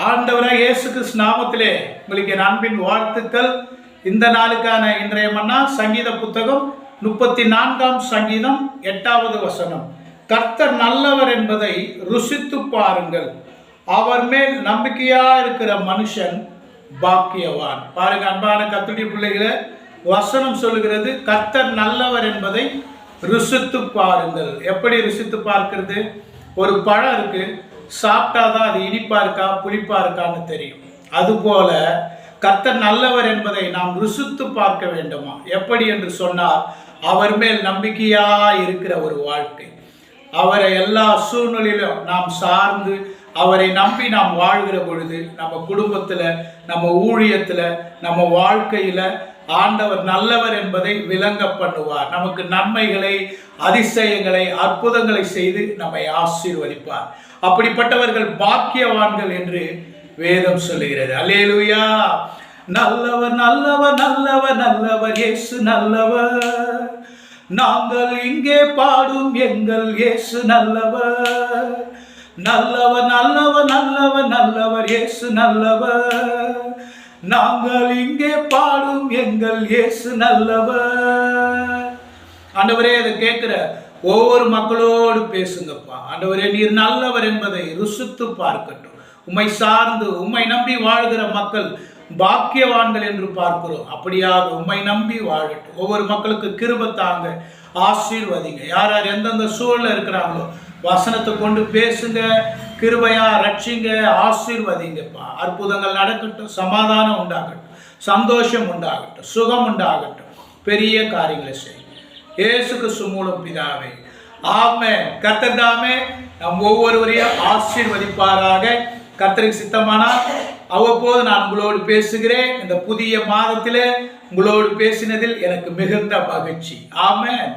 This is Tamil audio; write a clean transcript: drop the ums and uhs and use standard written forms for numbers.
ஆண்டவராக இயேசு கிறிஸ்து நாமத்திலே உங்களுக்கு என் அன்பின் வாழ்த்துக்கள். இந்த நாளுக்கான இன்றைய மன்னா சங்கீத புத்தகம் 34ஆம் சங்கீதம் 8வது வசனம். கர்த்தர் நல்லவர் என்பதை ருசித்து பாருங்கள், அவர் மேல் நம்பிக்கையா இருக்கிற மனுஷன் பாக்கியவான். பாருங்க அன்பான கர்த்தருடைய பிள்ளைகளை, வசனம் சொல்லுகிறது கர்த்தர் நல்லவர் என்பதை ருசித்து பாருங்கள். எப்படி ருசித்து பார்க்கிறது? ஒரு பழம் இருக்கு, சாப்பிட்டாதான் அது இனிப்பா இருக்கா புளிப்பா இருக்கான்னு தெரியும். அதுபோல கர்த்தர் நல்லவர் என்பதை நாம் ருசித்து பார்க்க வேண்டுமா? எப்படி என்று சொன்னால், அவர் மேல் நம்பிக்கையா இருக்கிற ஒரு வாழ்க்கை, அவரை எல்லா சூழ்நிலையிலும் நாம் சார்ந்து அவரை நம்பி நாம் வாழ்கிற பொழுது நம்ம குடும்பத்தில், நம்ம ஊழியத்தில், நம்ம வாழ்க்கையில் ஆண்டவர் நல்லவர் என்பதை விளங்க பண்ணுவார். நமக்கு நன்மைகளை, அதிசயங்களை, அற்புதங்களை செய்து நம்மை ஆசீர்வதிப்பார். அப்படிப்பட்டவர்கள் பாக்கியவான்கள் என்று வேதம் சொல்லுகிறது. அல்லேலூயா! நல்லவர் நல்லவர் நல்லவர் நல்லவர் இயேசு நல்லவர், நாங்கள் இங்கே பாடும் எங்கள் இயேசு நல்லவர். நல்லவர் நல்லவர் நல்லவர் நல்லவர் இயேசு நல்லவர், நாங்கள் இங்கே பாடும் எங்கள் இயேசு நல்லவர். ஆண்டவரே, இதை கேட்கிற ஒவ்வொரு மக்களோடு பேசுங்கப்பா. ஆண்டவரே, நீர் நல்லவர் என்பதை ருசித்து பார்க்கட்டும். உம்மை சார்ந்து உம்மை நம்பி வாழ்கிற மக்கள் பாக்கியவான்கள் என்று பார்க்கிறோம். அப்படியாக உம்மை நம்பி வாழட்டும். ஒவ்வொரு மக்களுக்கு கிருபை தாங்க, ஆசீர்வதிங்க. யார் யார் எந்தெந்த சூழல்ல இருக்கிறாங்களோ வசனத்தை கொண்டு பேசுங்க, கிருபையா ரட்சிங்க, ஆசீர்வதிங்கப்பா. அற்புதங்கள் நடக்கட்டும், சமாதானம் உண்டாகட்டும், சந்தோஷம் உண்டாகட்டும், சுகம் உண்டாகட்டும், பெரிய காரியங்களை செய்யும். இயேசு கிறிஸ்து மூலம் பிதாவே, ஆமென். கர்த்தர் தாமே நம் ஒவ்வொருவரையும் ஆசீர்வதிப்பாராக. கர்த்தருக்கு சித்தமானால் அவ்வப்போது நான் உங்களோடு பேசுகிறேன். இந்த புதிய மாதத்திலே உங்களோடு பேசினதில் எனக்கு மிகுந்த மகிழ்ச்சி. ஆமென்.